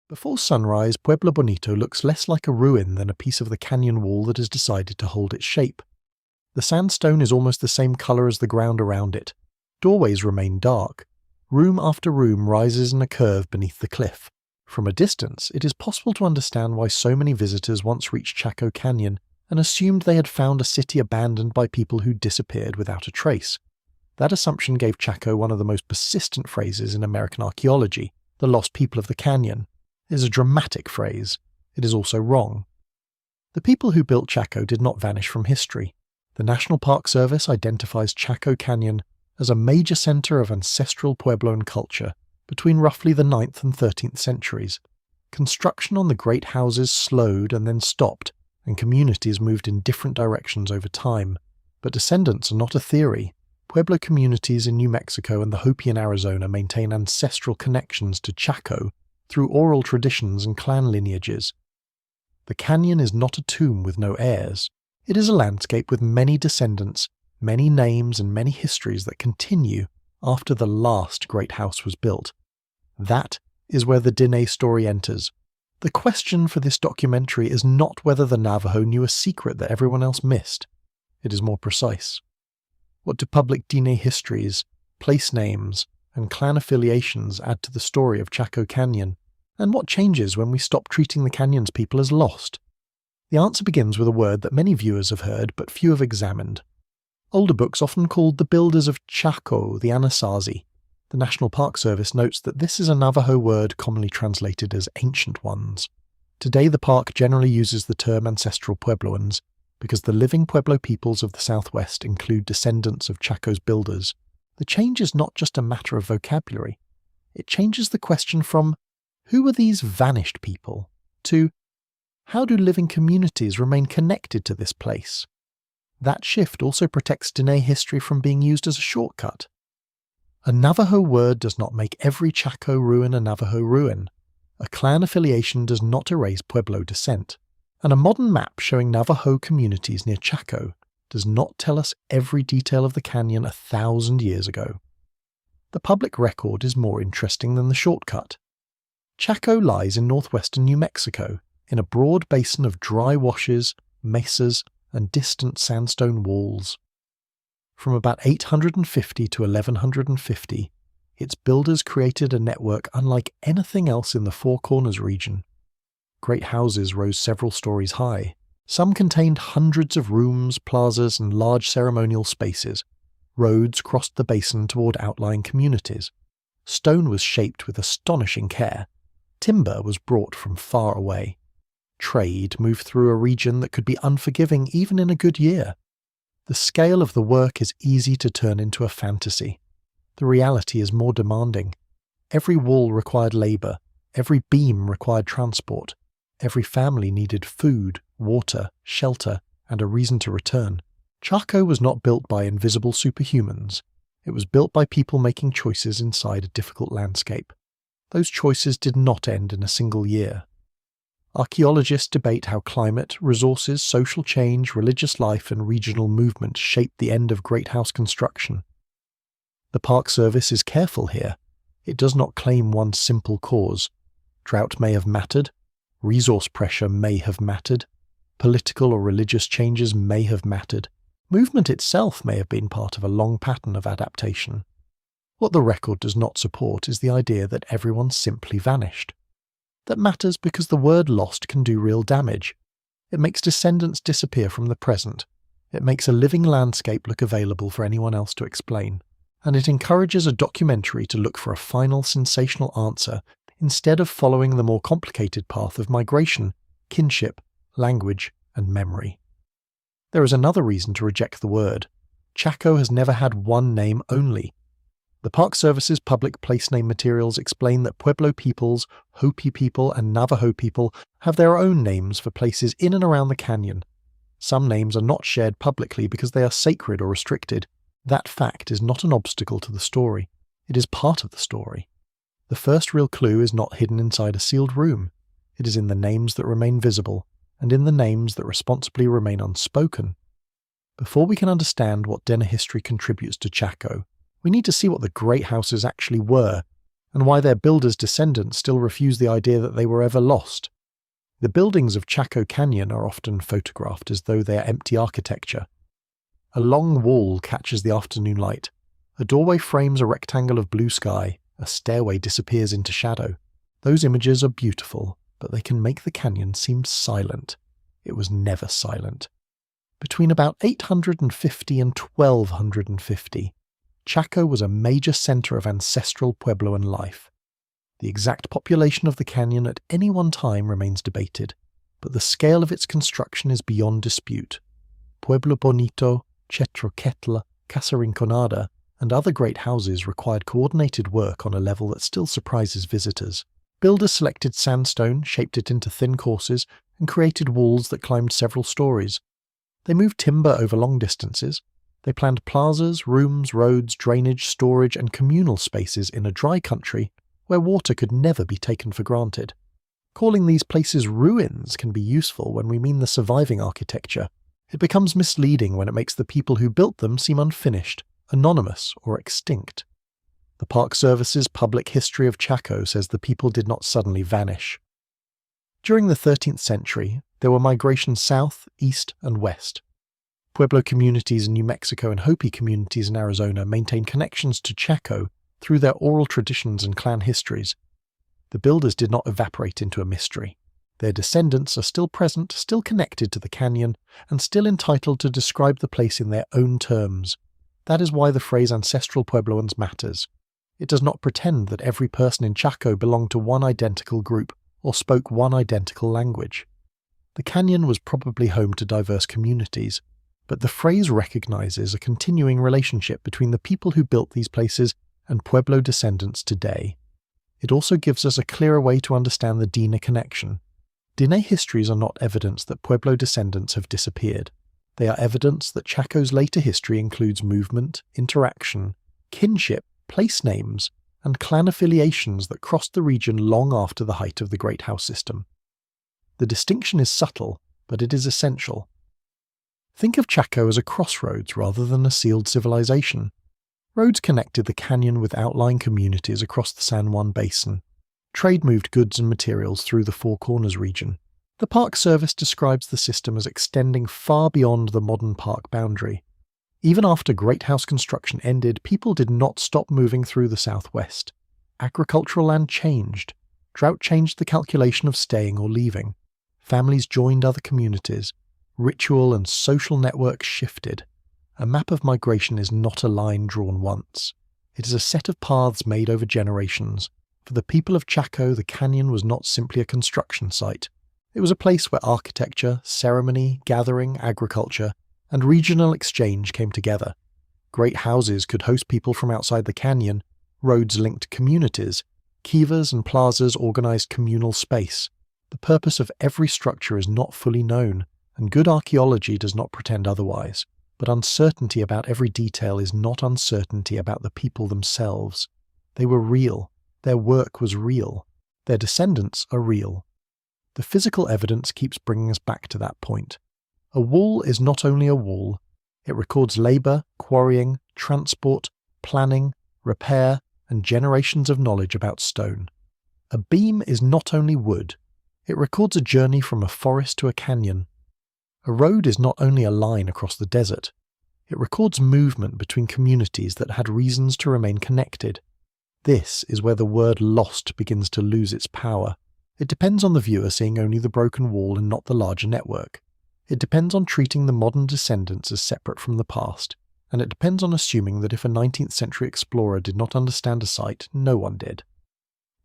Before sunrise, Pueblo Bonito looks less like a ruin than a piece of the canyon wall that has decided to hold its shape. The sandstone is almost the same color as the ground around it. Doorways remain dark. Room after room rises in a curve beneath the cliff. From a distance, it is possible to understand why so many visitors once reached Chaco Canyon and assumed they had found a city abandoned by people who disappeared without a trace. That assumption gave Chaco one of the most persistent phrases in American archaeology, the lost people of the canyon. It is a dramatic phrase. It is also wrong. The people who built Chaco did not vanish from history. The National Park Service identifies Chaco Canyon as a major center of ancestral Puebloan culture between roughly the 9th and 13th centuries. Construction on the great houses slowed and then stopped, and communities moved in different directions over time. But descendants are not a theory. Pueblo communities in New Mexico and the Hopi in Arizona maintain ancestral connections to Chaco through oral traditions and clan lineages. The canyon is not a tomb with no heirs. It is a landscape with many descendants, many names and many histories that continue after the last great house was built. That is where the Dine story enters. The question for this documentary is not whether the Navajo knew a secret that everyone else missed. It is more precise. What do public Dine histories, place names, and clan affiliations add to the story of Chaco Canyon? And what changes when we stop treating the canyon's people as lost? The answer begins with a word that many viewers have heard but few have examined. Older books often called the builders of Chaco the Anasazi. The National Park Service notes that this is a Navajo word commonly translated as ancient ones. Today the park generally uses the term ancestral Puebloans because the living Pueblo peoples of the Southwest include descendants of Chaco's builders. The change is not just a matter of vocabulary. It changes the question from, who are these vanished people, to, how do living communities remain connected to this place? That shift also protects Dine history from being used as a shortcut. A Navajo word does not make every Chaco ruin a Navajo ruin. A clan affiliation does not erase Pueblo descent. And a modern map showing Navajo communities near Chaco does not tell us every detail of the canyon 1,000 years ago. The public record is more interesting than the shortcut. Chaco lies in northwestern New Mexico, in a broad basin of dry washes, mesas, and distant sandstone walls. From about 850 to 1150, its builders created a network unlike anything else in the Four Corners region. Great houses rose several stories high. Some contained hundreds of rooms, plazas, and large ceremonial spaces. Roads crossed the basin toward outlying communities. Stone was shaped with astonishing care. Timber was brought from far away. Trade moved through a region that could be unforgiving even in a good year. The scale of the work is easy to turn into a fantasy. The reality is more demanding. Every wall required labor. Every beam required transport. Every family needed food, water, shelter, and a reason to return. Chaco was not built by invisible superhumans. It was built by people making choices inside a difficult landscape. Those choices did not end in a single year. Archaeologists debate how climate, resources, social change, religious life, and regional movement shaped the end of great house construction. The Park Service is careful here. It does not claim one simple cause. Drought may have mattered. Resource pressure may have mattered. Political or religious changes may have mattered. Movement itself may have been part of a long pattern of adaptation. What the record does not support is the idea that everyone simply vanished. That matters because the word lost can do real damage. It makes descendants disappear from the present. It makes a living landscape look available for anyone else to explain. And it encourages a documentary to look for a final sensational answer instead of following the more complicated path of migration, kinship, language, and memory. There is another reason to reject the word. Chaco has never had one name only. The Park Service's public place name materials explain that Pueblo peoples, Hopi people, and Navajo people have their own names for places in and around the canyon. Some names are not shared publicly because they are sacred or restricted. That fact is not an obstacle to the story. It is part of the story. The first real clue is not hidden inside a sealed room. It is in the names that remain visible, and in the names that responsibly remain unspoken. Before we can understand what Dine history contributes to Chaco, we need to see what the great houses actually were, and why their builders' descendants still refuse the idea that they were ever lost. The buildings of Chaco Canyon are often photographed as though they are empty architecture. A long wall catches the afternoon light. A doorway frames a rectangle of blue sky. A stairway disappears into shadow. Those images are beautiful, but they can make the canyon seem silent. It was never silent. Between about 850 and 1250, Chaco was a major center of ancestral Puebloan life. The exact population of the canyon at any one time remains debated, but the scale of its construction is beyond dispute. Pueblo Bonito, Chetroquetla, Casa Rinconada, and other great houses required coordinated work on a level that still surprises visitors. Builders selected sandstone, shaped it into thin courses, and created walls that climbed several stories. They moved timber over long distances. They planned plazas, rooms, roads, drainage, storage, and communal spaces in a dry country where water could never be taken for granted. Calling these places ruins can be useful when we mean the surviving architecture. It becomes misleading when it makes the people who built them seem unfinished, anonymous, or extinct. The Park Service's Public History of Chaco says the people did not suddenly vanish. During the 13th century, there were migrations south, east, and west. Pueblo communities in New Mexico and Hopi communities in Arizona maintain connections to Chaco through their oral traditions and clan histories. The builders did not evaporate into a mystery. Their descendants are still present, still connected to the canyon, and still entitled to describe the place in their own terms. That is why the phrase Ancestral Puebloans matters. It does not pretend that every person in Chaco belonged to one identical group or spoke one identical language. The canyon was probably home to diverse communities, but the phrase recognizes a continuing relationship between the people who built these places and Pueblo descendants today. It also gives us a clearer way to understand the Dine connection. Dine histories are not evidence that Pueblo descendants have disappeared. They are evidence that Chaco's later history includes movement, interaction, kinship, place names, and clan affiliations that crossed the region long after the height of the Great House system. The distinction is subtle, but it is essential. Think of Chaco as a crossroads rather than a sealed civilization. Roads connected the canyon with outlying communities across the San Juan Basin. Trade moved goods and materials through the Four Corners region. The Park Service describes the system as extending far beyond the modern park boundary. Even after Great House construction ended, people did not stop moving through the southwest. Agricultural land changed. Drought changed the calculation of staying or leaving. Families joined other communities. Ritual and social networks shifted. A map of migration is not a line drawn once. It is a set of paths made over generations. For the people of Chaco, the canyon was not simply a construction site. It was a place where architecture, ceremony, gathering, agriculture, and regional exchange came together. Great houses could host people from outside the canyon, roads linked communities, kivas and plazas organized communal space. The purpose of every structure is not fully known, and good archaeology does not pretend otherwise. But uncertainty about every detail is not uncertainty about the people themselves. They were real. Their work was real. Their descendants are real. The physical evidence keeps bringing us back to that point. A wall is not only a wall. It records labour, quarrying, transport, planning, repair, and generations of knowledge about stone. A beam is not only wood. It records a journey from a forest to a canyon. A road is not only a line across the desert. It records movement between communities that had reasons to remain connected. This is where the word lost begins to lose its power. It depends on the viewer seeing only the broken wall and not the larger network. It depends on treating the modern descendants as separate from the past, and it depends on assuming that if a 19th century explorer did not understand a site, no one did.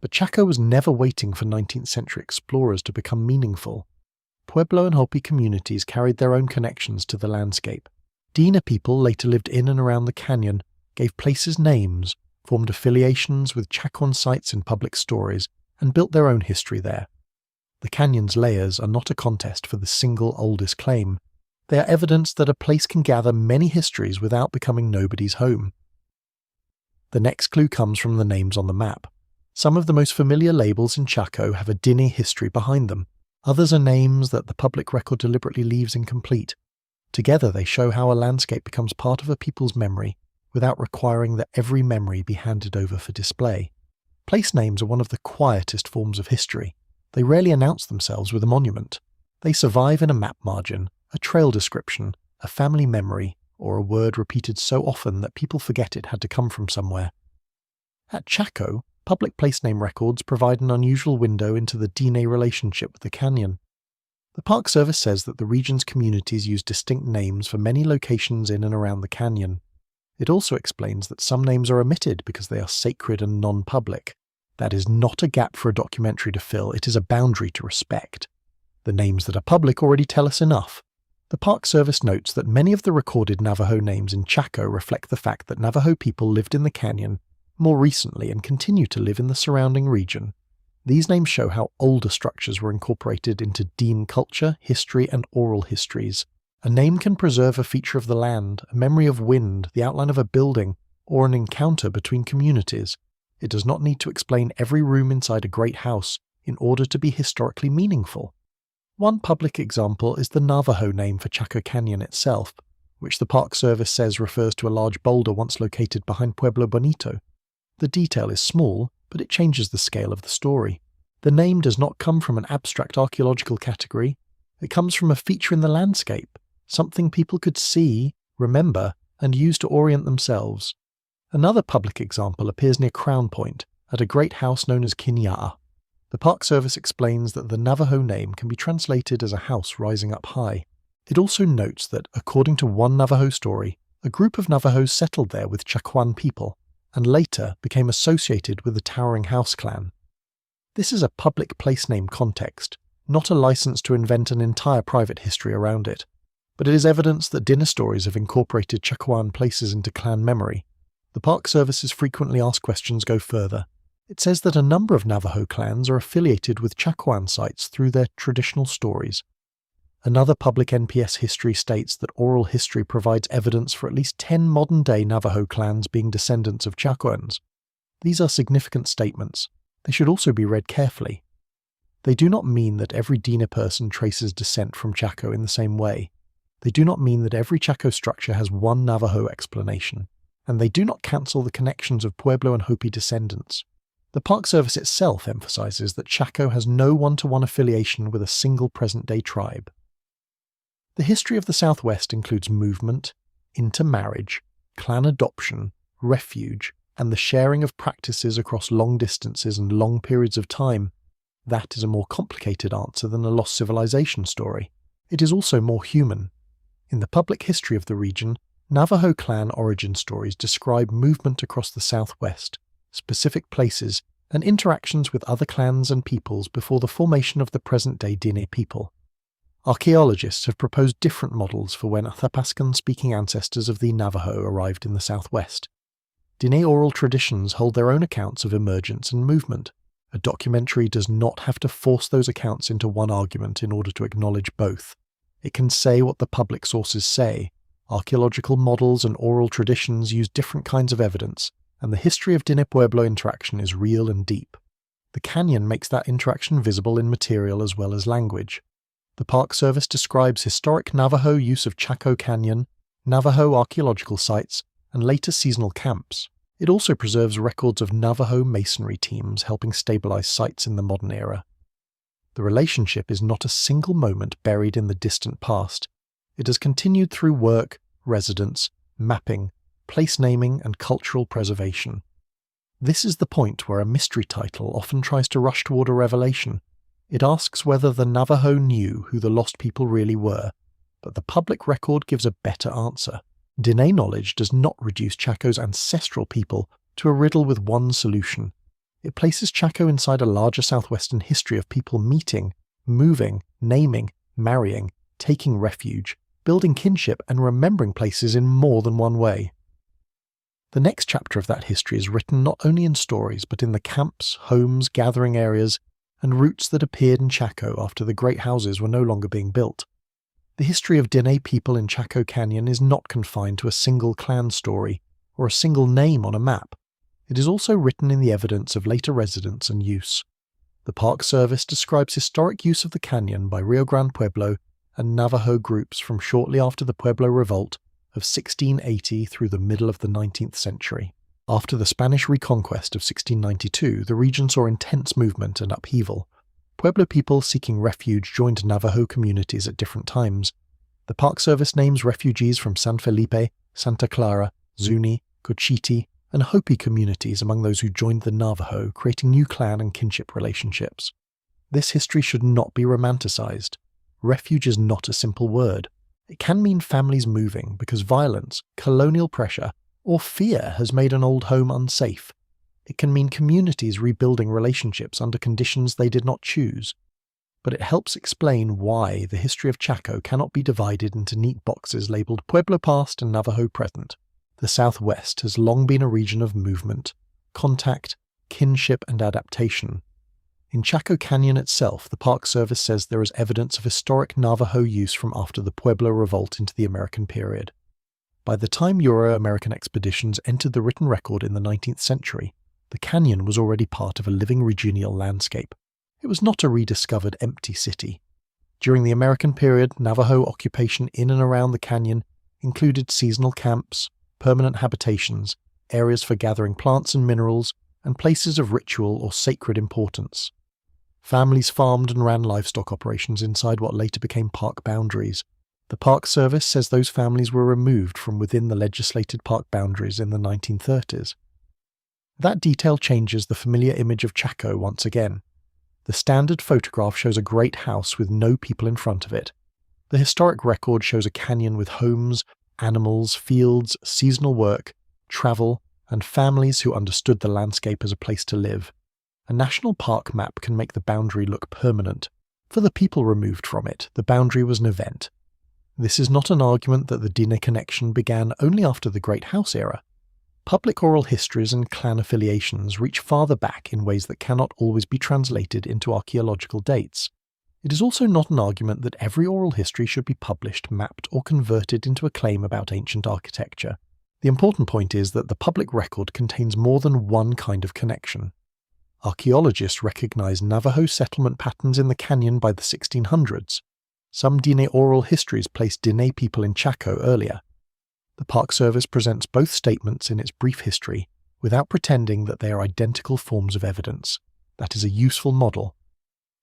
But Chaco was never waiting for 19th century explorers to become meaningful. Pueblo and Hopi communities carried their own connections to the landscape. Dine people later lived in and around the canyon, gave places names, formed affiliations with Chacoan sites in public stories, and built their own history there. The canyon's layers are not a contest for the single oldest claim. They are evidence that a place can gather many histories without becoming nobody's home. The next clue comes from the names on the map. Some of the most familiar labels in Chaco have a Dine history behind them. Others are names that the public record deliberately leaves incomplete. Together they show how a landscape becomes part of a people's memory without requiring that every memory be handed over for display. Place names are one of the quietest forms of history. They rarely announce themselves with a monument. They survive in a map margin, a trail description, a family memory, or a word repeated so often that people forget it had to come from somewhere. At Chaco, public place name records provide an unusual window into the Dine relationship with the canyon. The Park Service says that the region's communities use distinct names for many locations in and around the canyon. It also explains that some names are omitted because they are sacred and non-public. That is not a gap for a documentary to fill, it is a boundary to respect. The names that are public already tell us enough. The Park Service notes that many of the recorded Navajo names in Chaco reflect the fact that Navajo people lived in the canyon more recently and continue to live in the surrounding region. These names show how older structures were incorporated into Dine culture, history, and oral histories. A name can preserve a feature of the land, a memory of wind, the outline of a building, or an encounter between communities. It does not need to explain every room inside a great house in order to be historically meaningful. One public example is the Navajo name for Chaco Canyon itself, which the Park Service says refers to a large boulder once located behind Pueblo Bonito. The detail is small, but it changes the scale of the story. The name does not come from an abstract archaeological category. It comes from a feature in the landscape, something people could see, remember, and use to orient themselves. Another public example appears near Crown Point, at a great house known as Kinyaa. The Park Service explains that the Navajo name can be translated as a house rising up high. It also notes that, according to one Navajo story, a group of Navajos settled there with Chacoan people, and later became associated with the Towering House clan. This is a public place name context, not a license to invent an entire private history around it. But it is evidence that dinner stories have incorporated Chacoan places into clan memory. The Park Service's frequently asked questions go further. It says that a number of Navajo clans are affiliated with Chacoan sites through their traditional stories. Another public NPS history states that oral history provides evidence for at least 10 modern-day Navajo clans being descendants of Chacoans. These are significant statements. They should also be read carefully. They do not mean that every Dina person traces descent from Chaco in the same way. They do not mean that every Chaco structure has one Navajo explanation, and they do not cancel the connections of Pueblo and Hopi descendants. The Park Service itself emphasizes that Chaco has no one-to-one affiliation with a single present-day tribe. The history of the Southwest includes movement, intermarriage, clan adoption, refuge, and the sharing of practices across long distances and long periods of time. That is a more complicated answer than a lost civilization story. It is also more human. In the public history of the region, Navajo clan origin stories describe movement across the Southwest, specific places, and interactions with other clans and peoples before the formation of the present-day Dine people. Archaeologists have proposed different models for when Athapascan-speaking ancestors of the Navajo arrived in the Southwest. Dine oral traditions hold their own accounts of emergence and movement. A documentary does not have to force those accounts into one argument in order to acknowledge both. It can say what the public sources say. Archaeological models and oral traditions use different kinds of evidence, and the history of Dine-Pueblo interaction is real and deep. The canyon makes that interaction visible in material as well as language. The Park Service describes historic Navajo use of Chaco Canyon, Navajo archaeological sites, and later seasonal camps. It also preserves records of Navajo masonry teams helping stabilize sites in the modern era. The relationship is not a single moment buried in the distant past. It has continued through work, residence, mapping, place naming, and cultural preservation. This is the point where a mystery title often tries to rush toward a revelation. It asks whether the Navajo knew who the lost people really were, but the public record gives a better answer. Dine knowledge does not reduce Chaco's ancestral people to a riddle with one solution. It places Chaco inside a larger southwestern history of people meeting, moving, naming, marrying, taking refuge, building kinship, and remembering places in more than one way. The next chapter of that history is written not only in stories but in the camps, homes, gathering areas, and routes that appeared in Chaco after the great houses were no longer being built. The history of Dine people in Chaco Canyon is not confined to a single clan story or a single name on a map. It is also written in the evidence of later residents and use. The Park Service describes historic use of the canyon by Rio Grande Pueblo and Navajo groups from shortly after the Pueblo Revolt of 1680 through the middle of the 19th century. After the Spanish reconquest of 1692, the region saw intense movement and upheaval. Pueblo people seeking refuge joined Navajo communities at different times. The Park Service names refugees from San Felipe, Santa Clara, Zuni, Cochiti, and Hopi communities among those who joined the Navajo, creating new clan and kinship relationships. This history should not be romanticized. Refuge is not a simple word. It can mean families moving because violence, colonial pressure, or fear has made an old home unsafe. It can mean communities rebuilding relationships under conditions they did not choose. But it helps explain why the history of Chaco cannot be divided into neat boxes labeled Pueblo Past and Navajo Present. The Southwest has long been a region of movement, contact, kinship, and adaptation. In Chaco Canyon itself, the Park Service says there is evidence of historic Navajo use from after the Pueblo Revolt into the American period. By the time Euro-American expeditions entered the written record in the 19th century, the canyon was already part of a living regional landscape. It was not a rediscovered empty city. During the American period, Navajo occupation in and around the canyon included seasonal camps, permanent habitations, areas for gathering plants and minerals, and places of ritual or sacred importance. Families farmed and ran livestock operations inside what later became park boundaries. The Park Service says those families were removed from within the legislated park boundaries in the 1930s. That detail changes the familiar image of Chaco once again. The standard photograph shows a great house with no people in front of it. The historic record shows a canyon with homes, animals, fields, seasonal work, travel, and families who understood the landscape as a place to live. A national park map can make the boundary look permanent. For the people removed from it, the boundary was an event. This is not an argument that the Dine connection began only after the Great House era. Public oral histories and clan affiliations reach farther back in ways that cannot always be translated into archaeological dates. It is also not an argument that every oral history should be published, mapped, or converted into a claim about ancient architecture. The important point is that the public record contains more than one kind of connection. Archaeologists recognize Navajo settlement patterns in the canyon by the 1600s. Some Dine oral histories place Dine people in Chaco earlier. The Park Service presents both statements in its brief history without pretending that they are identical forms of evidence. That is a useful model.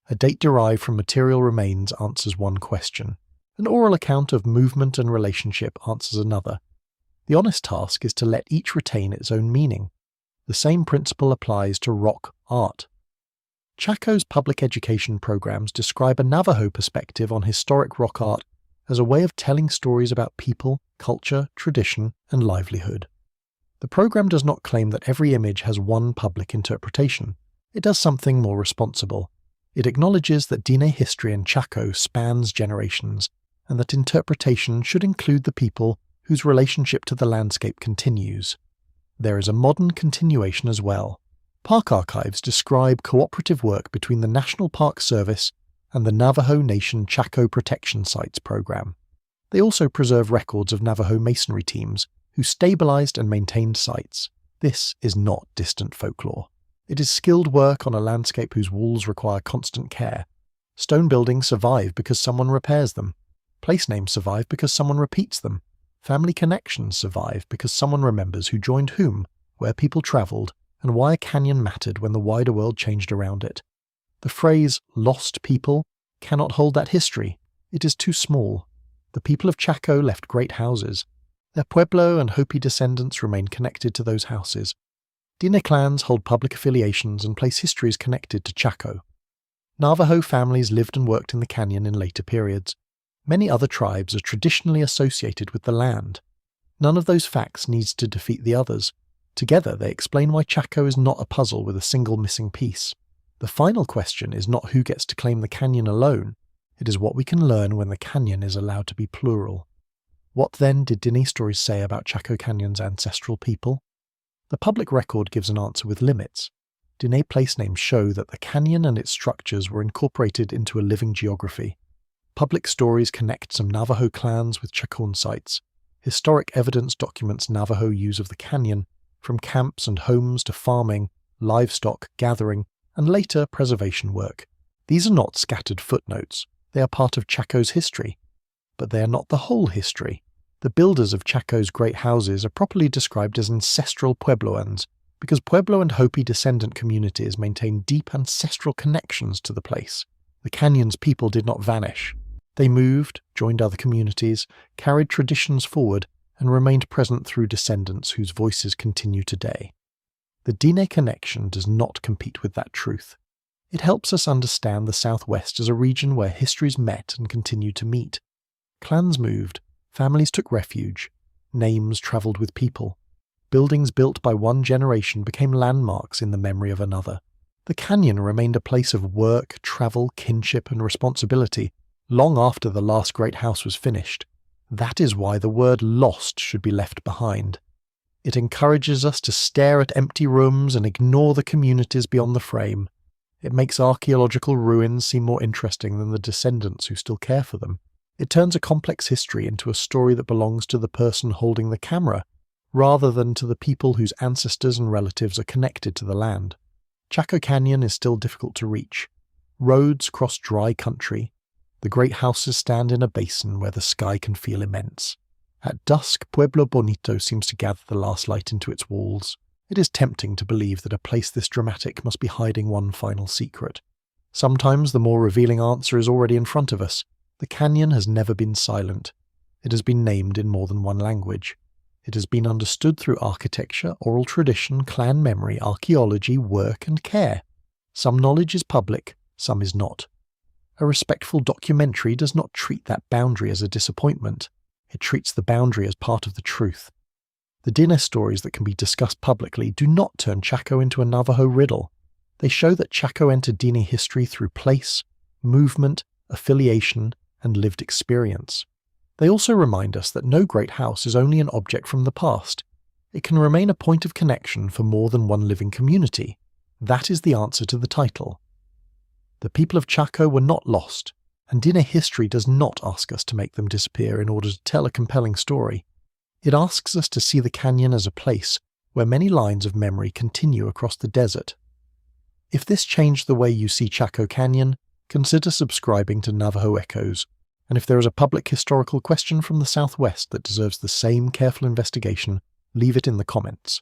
A date derived from material remains answers one question. An oral account of movement and relationship answers another. The honest task is to let each retain its own meaning. The same principle applies to rock art. Chaco's public education programs describe a Navajo perspective on historic rock art as a way of telling stories about people, culture, tradition, and livelihood. The program does not claim that every image has one public interpretation. It does something more responsible. It acknowledges that Dine history in Chaco spans generations, and that interpretation should include the people whose relationship to the landscape continues. There is a modern continuation as well. Park archives describe cooperative work between the National Park Service and the Navajo Nation Chaco Protection Sites program. They also preserve records of Navajo masonry teams who stabilized and maintained sites. This is not distant folklore. It is skilled work on a landscape whose walls require constant care. Stone buildings survive because someone repairs them. Place names survive because someone repeats them. Family connections survive because someone remembers who joined whom, where people traveled, and why a canyon mattered when the wider world changed around it. The phrase "lost people" cannot hold that history. It is too small. The people of Chaco left great houses. Their Pueblo and Hopi descendants remain connected to those houses. Dine clans hold public affiliations and place histories connected to Chaco. Navajo families lived and worked in the canyon in later periods. Many other tribes are traditionally associated with the land. None of those facts needs to defeat the others. Together they explain why Chaco is not a puzzle with a single missing piece. The final question is not who gets to claim the canyon alone. It is what we can learn when the canyon is allowed to be plural. What then did Dine stories say about Chaco Canyon's ancestral people? The public record gives an answer with limits. Dine place names show that the canyon and its structures were incorporated into a living geography. Public stories connect some Navajo clans with Chaconne sites. Historic evidence documents Navajo use of the canyon, from camps and homes to farming, livestock, gathering, and later preservation work. These are not scattered footnotes. They are part of Chaco's history. But they are not the whole history. The builders of Chaco's great houses are properly described as ancestral Puebloans, because Pueblo and Hopi descendant communities maintain deep ancestral connections to the place. The canyon's people did not vanish. They moved, joined other communities, carried traditions forward, and remained present through descendants whose voices continue today. The Dine connection does not compete with that truth. It helps us understand the Southwest as a region where histories met and continue to meet. Clans moved, families took refuge, names travelled with people. Buildings built by one generation became landmarks in the memory of another. The canyon remained a place of work, travel, kinship, and responsibility long after the last great house was finished. That is why the word lost should be left behind. It encourages us to stare at empty rooms and ignore the communities beyond the frame. It makes archaeological ruins seem more interesting than the descendants who still care for them. It turns a complex history into a story that belongs to the person holding the camera, rather than to the people whose ancestors and relatives are connected to the land. Chaco Canyon is still difficult to reach. Roads cross dry country. The great houses stand in a basin where the sky can feel immense. At dusk, Pueblo Bonito seems to gather the last light into its walls. It is tempting to believe that a place this dramatic must be hiding one final secret. Sometimes the more revealing answer is already in front of us. The canyon has never been silent. It has been named in more than one language. It has been understood through architecture, oral tradition, clan memory, archaeology, work, and care. Some knowledge is public, some is not. A respectful documentary does not treat that boundary as a disappointment. It treats the boundary as part of the truth. The Dine stories that can be discussed publicly do not turn Chaco into a Navajo riddle. They show that Chaco entered Dine history through place, movement, affiliation, and lived experience. They also remind us that no great house is only an object from the past. It can remain a point of connection for more than one living community. That is the answer to the title. The people of Chaco were not lost, and Dine history does not ask us to make them disappear in order to tell a compelling story. It asks us to see the canyon as a place where many lines of memory continue across the desert. If this changed the way you see Chaco Canyon, consider subscribing to Navajo Echoes, and if there is a public historical question from the Southwest that deserves the same careful investigation, leave it in the comments.